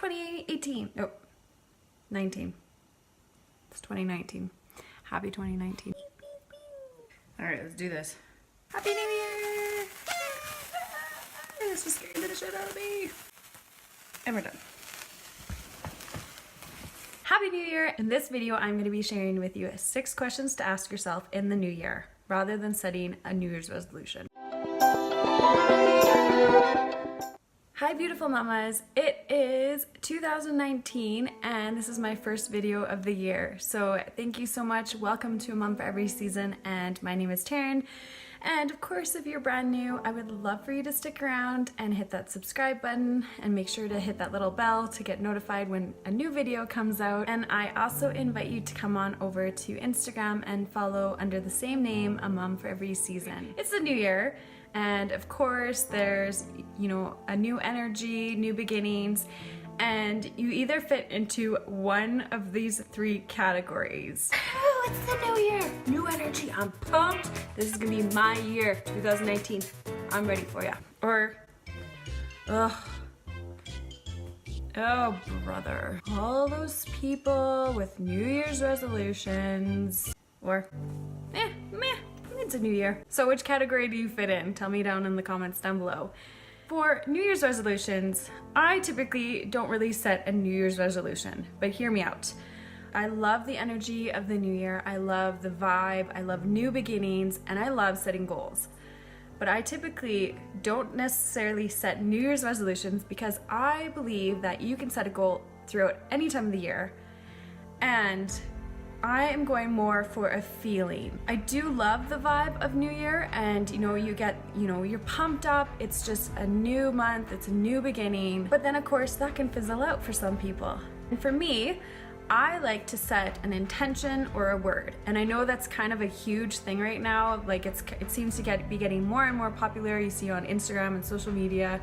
2018. No, 19. It's 2019. Happy 2019. All right, let's do this. Happy New Year! This was scaring the shit out of me. And we're done. Happy New Year! In this video, I'm going to be sharing with you 6 questions to ask yourself in the new year, rather than setting a New Year's resolution. Hi beautiful mamas, it is 2019 and this is my first video of the year. So thank you so much. Welcome to A Mom for Every Season, and my name is Taryn. And of course, if you're brand new, I would love for you to stick around and hit that subscribe button and make sure to hit that little bell to get notified when a new video comes out. And I also invite you to come on over to Instagram and follow under the same name, A Mom for Every Season. It's the new year. And of course, there's, a new energy, new beginnings, and you either fit into one of these 3 categories. Oh, it's the new year, new energy, I'm pumped. This is gonna be my year, 2019. I'm ready for ya. Or, oh brother, all those people with New Year's resolutions, or meh. It's a new year. So which category do you fit in? Tell me down in the comments down below. For New Year's resolutions, I typically don't really set a New Year's resolution, but hear me out. I love the energy of the new year. I love the vibe. I love new beginnings, and I love setting goals. But I typically don't necessarily set New Year's resolutions because I believe that you can set a goal throughout any time of the year, and I am going more for a feeling. I do love the vibe of New Year, and you get, you're pumped up. It's just a new month, it's a new beginning. But then of course that can fizzle out for some people. And for me, I like to set an intention or a word. And I know that's kind of a huge thing right now. Like it seems to be getting more and more popular. You see on Instagram and social media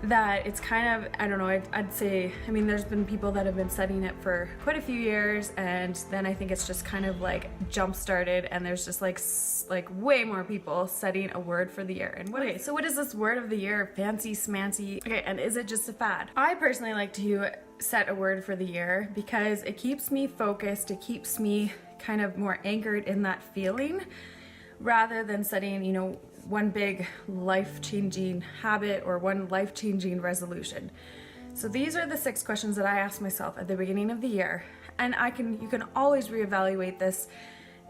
that it's kind of, I don't know, I'd say, there's been people that have been setting it for quite a few years, and then I think it's just kind of like jump started, and there's just like way more people setting a word for the year. And okay, so what is this word of the year? Fancy smancy. Okay, and is it just a fad? I personally like to set a word for the year because it keeps me focused, it keeps me kind of more anchored in that feeling, rather than setting, one big life-changing habit or one life-changing resolution. So these are the 6 questions that I ask myself at the beginning of the year, and you can always reevaluate this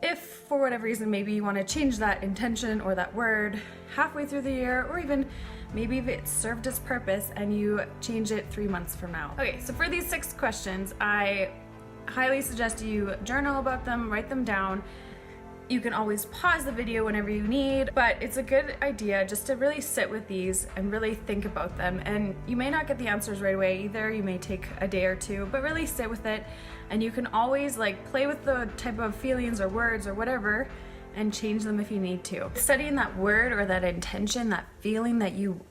if for whatever reason maybe you want to change that intention or that word halfway through the year, or even maybe if it served its purpose and you change it 3 months from now. Okay, so for these 6 questions, I highly suggest you journal about them, write them down. You can always pause the video whenever you need, but it's a good idea just to really sit with these and really think about them. And you may not get the answers right away either. You may take a day or 2, but really sit with it. And you can always play with the type of feelings or words or whatever and change them if you need to. Studying that word or that intention, that feeling that you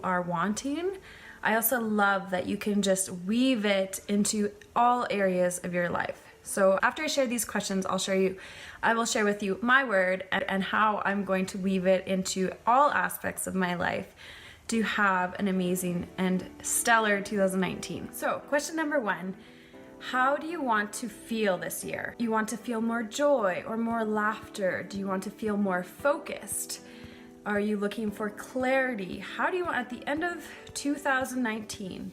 are wanting, I also love that you can just weave it into all areas of your life. So after I share these questions, I will share with you my word and how I'm going to weave it into all aspects of my life to have an amazing and stellar 2019. So question number 1, how do you want to feel this year? You want to feel more joy or more laughter? Do you want to feel more focused? Are you looking for clarity? How do you want at the end of 2019?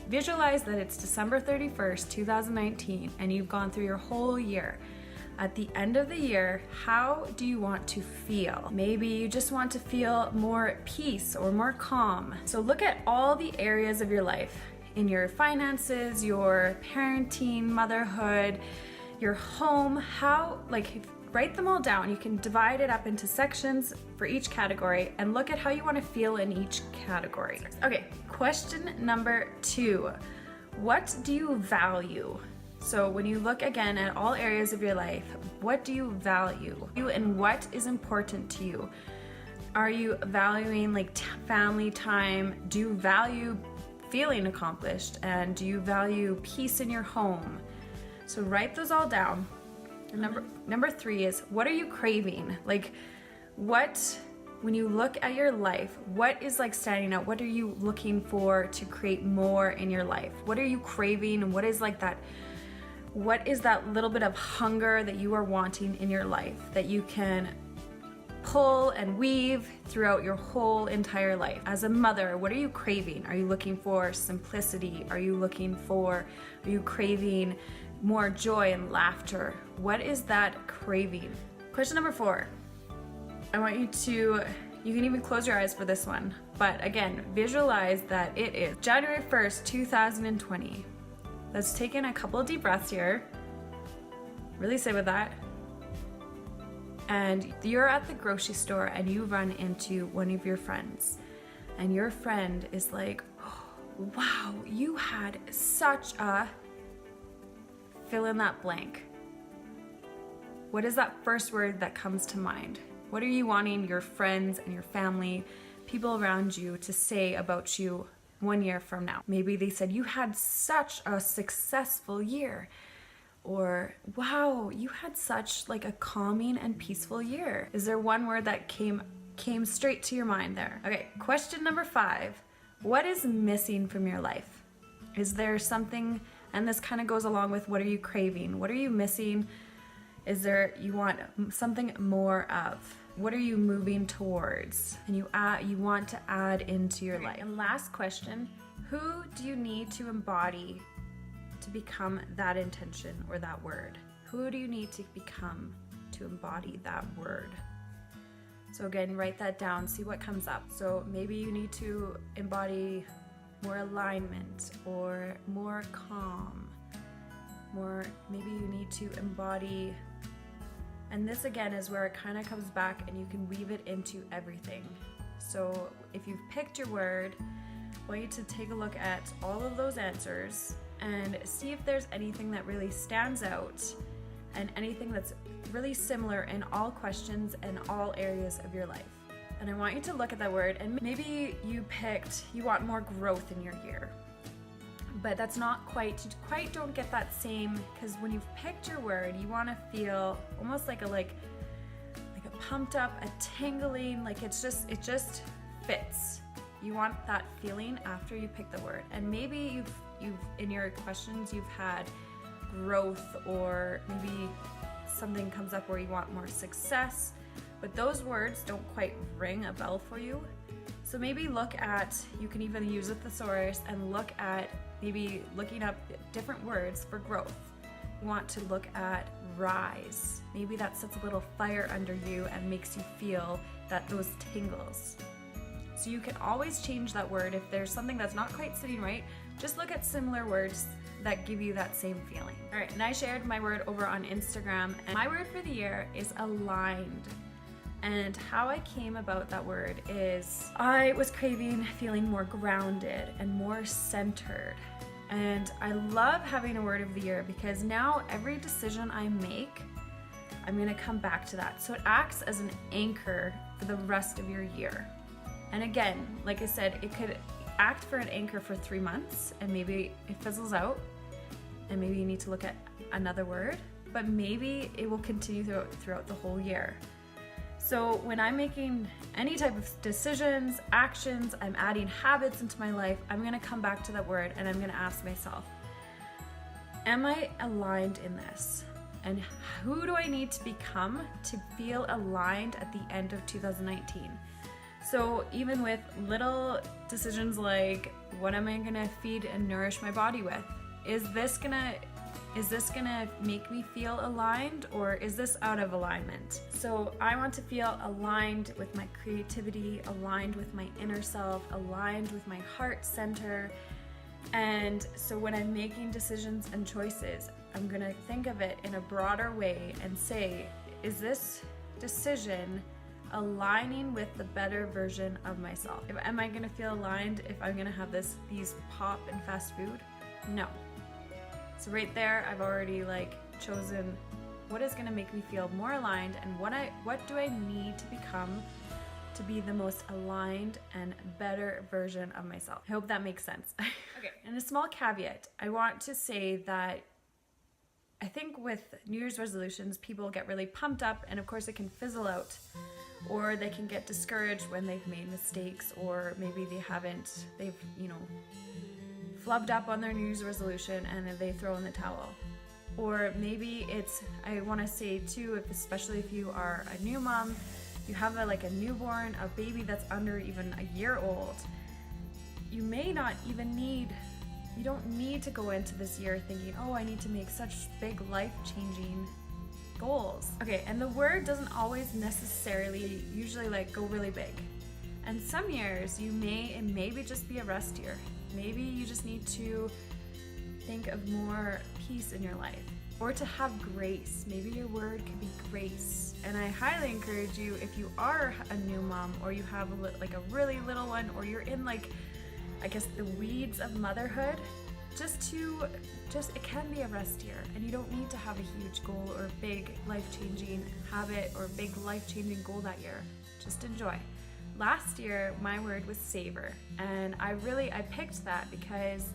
Visualize that it's December 31st, 2019, and you've gone through your whole year. At the end of the year, how do you want to feel? Maybe you just want to feel more at peace or more calm. So look at all the areas of your life, in your finances, your parenting, motherhood, your home, write them all down. You can divide it up into sections for each category and look at how you want to feel in each category. Okay, question number 2. What do you value? So when you look again at all areas of your life, what do you value? And what is important to you? Are you valuing family time? Do you value feeling accomplished? And do you value peace in your home? So write those all down. And number 3 is, what are you craving? What when you look at your life, what is like standing out? What are you looking for to create more in your life? What are you craving? And what is that little bit of hunger that you are wanting in your life that you can pull and weave throughout your whole entire life? As a mother, what are you craving? Are you looking for simplicity? Are you craving more joy and laughter? What is that craving? Question number 4. I want you can even close your eyes for this one, but again, visualize that it is January 1st, 2020. Let's take in a couple of deep breaths here. Really sit with that. And you're at the grocery store and you run into one of your friends, and your friend is like, oh, wow, you had such a fill in that blank. What is that first word that comes to mind? What are you wanting your friends and your family, people around you, to say about you 1 year from now? Maybe they said, you had such a successful year. Or, wow, you had such like a calming and peaceful year. Is there one word that came straight to your mind there? Okay, question number 5. What is missing from your life? Is there something, and this kind of goes along with what are you craving? What are you missing? Is there, you want something more of? What are you moving towards? And you want to add into your life. And last question, who do you need to embody to become that intention or that word? Who do you need to become to embody that word? So again, write that down, see what comes up. So maybe you need to embody more alignment or more calm. Maybe you need to embody, and this again is where it kind of comes back and you can weave it into everything. So if you've picked your word, I want you to take a look at all of those answers and see if there's anything that really stands out and anything that's really similar in all questions and all areas of your life. And I want you to look at that word, and maybe you want more growth in your year. But that's not quite, you quite don't get that same, because when you've picked your word, you want to feel almost like a pumped up, a tingling, like it just fits. You want that feeling after you pick the word. And maybe you've in your questions you've had growth, or maybe something comes up where you want more success, but those words don't quite ring a bell for you. So maybe you can even use a thesaurus and look at maybe looking up different words for growth. You want to look at rise. Maybe that sets a little fire under you and makes you feel those tingles. So you can always change that word. If there's something that's not quite sitting right, just look at similar words that give you that same feeling. All right, and I shared my word over on Instagram, and my word for the year is aligned. And how I came about that word is I was craving feeling more grounded and more centered. And I love having a word of the year because now every decision I make, I'm gonna come back to that. So it acts as an anchor for the rest of your year. And again, like I said, it could act for an anchor for 3 months and maybe it fizzles out and maybe you need to look at another word, but maybe it will continue throughout the whole year. So when I'm making any type of decisions, actions, I'm adding habits into my life, I'm gonna come back to that word and I'm gonna ask myself, am I aligned in this? And who do I need to become to feel aligned at the end of 2019? So even with little decisions like, what am I gonna feed and nourish my body with? Is this gonna make me feel aligned, or is this out of alignment? So I want to feel aligned with my creativity, aligned with my inner self, aligned with my heart center. And so when I'm making decisions and choices, I'm gonna think of it in a broader way and say, is this decision aligning with the better version of myself? Am I gonna feel aligned if I'm gonna have these pop and fast food? No. So right there, I've already chosen what is gonna make me feel more aligned and what do I need to become to be the most aligned and better version of myself. I hope that makes sense. Okay, and a small caveat, I want to say that I think with New Year's resolutions, people get really pumped up, and of course it can fizzle out, or they can get discouraged when they've made mistakes, or maybe they've, you know, flubbed up on their New Year's resolution and they throw in the towel. Or maybe I want to say too, especially if you are a new mom, you have a newborn, a baby that's under even a year old, you may not even you don't need to go into this year thinking, oh, I need to make such big life-changing goals. Okay, and the word doesn't always necessarily usually go really big. And some years it may just be a rest year. Maybe you just need to think of more peace in your life, or to have grace. Maybe your word could be grace. And I highly encourage you, if you are a new mom, or you have a really little one, or you're in I guess the weeds of motherhood, it can be a rest year, and you don't need to have a huge goal or big life-changing habit or big life-changing goal that year. Just enjoy. Last year, my word was savor, and I picked that because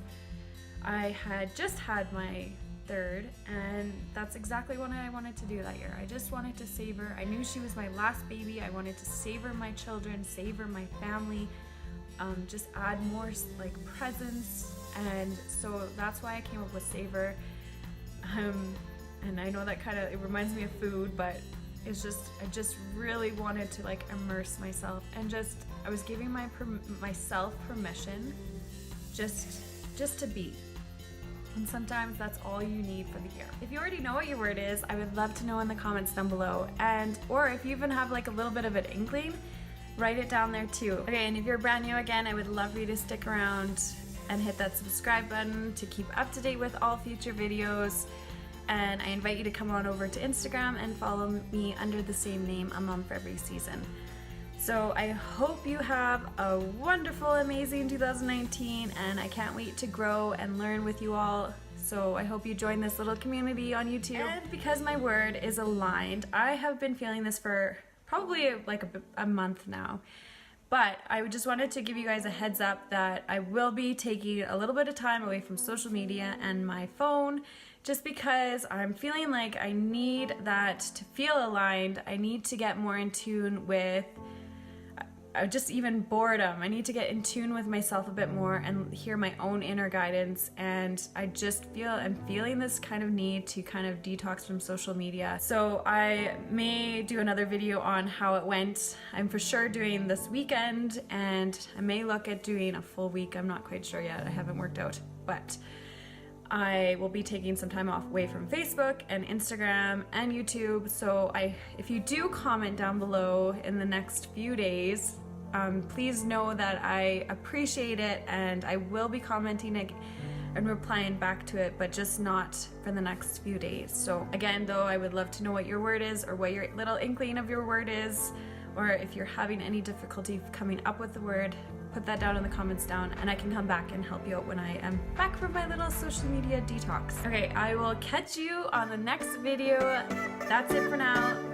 I had just had my third, and that's exactly what I wanted to do that year. I just wanted to savor. I knew she was my last baby. I wanted to savor my children, savor my family, just add more presents, and so that's why I came up with savor. And I know that it reminds me of food, but I just really wanted to immerse myself, and I was giving myself permission just to be. And sometimes that's all you need for the year. If you already know what your word is, I would love to know in the comments down below. Or if you even have a little bit of an inkling, write it down there too. Okay, and if you're brand new again, I would love for you to stick around and hit that subscribe button to keep up to date with all future videos. And I invite you to come on over to Instagram and follow me under the same name, A Mom for Every Season. So I hope you have a wonderful, amazing 2019, and I can't wait to grow and learn with you all. So I hope you join this little community on YouTube. And because my word is aligned, I have been feeling this for probably a month now. But I just wanted to give you guys a heads up that I will be taking a little bit of time away from social media and my phone, just because I'm feeling like I need that to feel aligned. I need to get more in tune with just even boredom. I need to get in tune with myself a bit more and hear my own inner guidance, and I'm feeling this kind of need to kind of detox from social media. So I may do another video on how it went. I'm for sure doing this weekend, and I may look at doing a full week. I'm not quite sure yet. I haven't worked out, but I will be taking some time off away from Facebook and Instagram and YouTube. So if you do comment down below in the next few days, please know that I appreciate it, and I will be commenting and replying back to it, but just not for the next few days. So again, though, I would love to know what your word is, or what your little inkling of your word is, or if you're having any difficulty coming up with the word, put that down in the comments down, and I can come back and help you out when I am back from my little social media detox. Okay, I will catch you on the next video. That's it for now.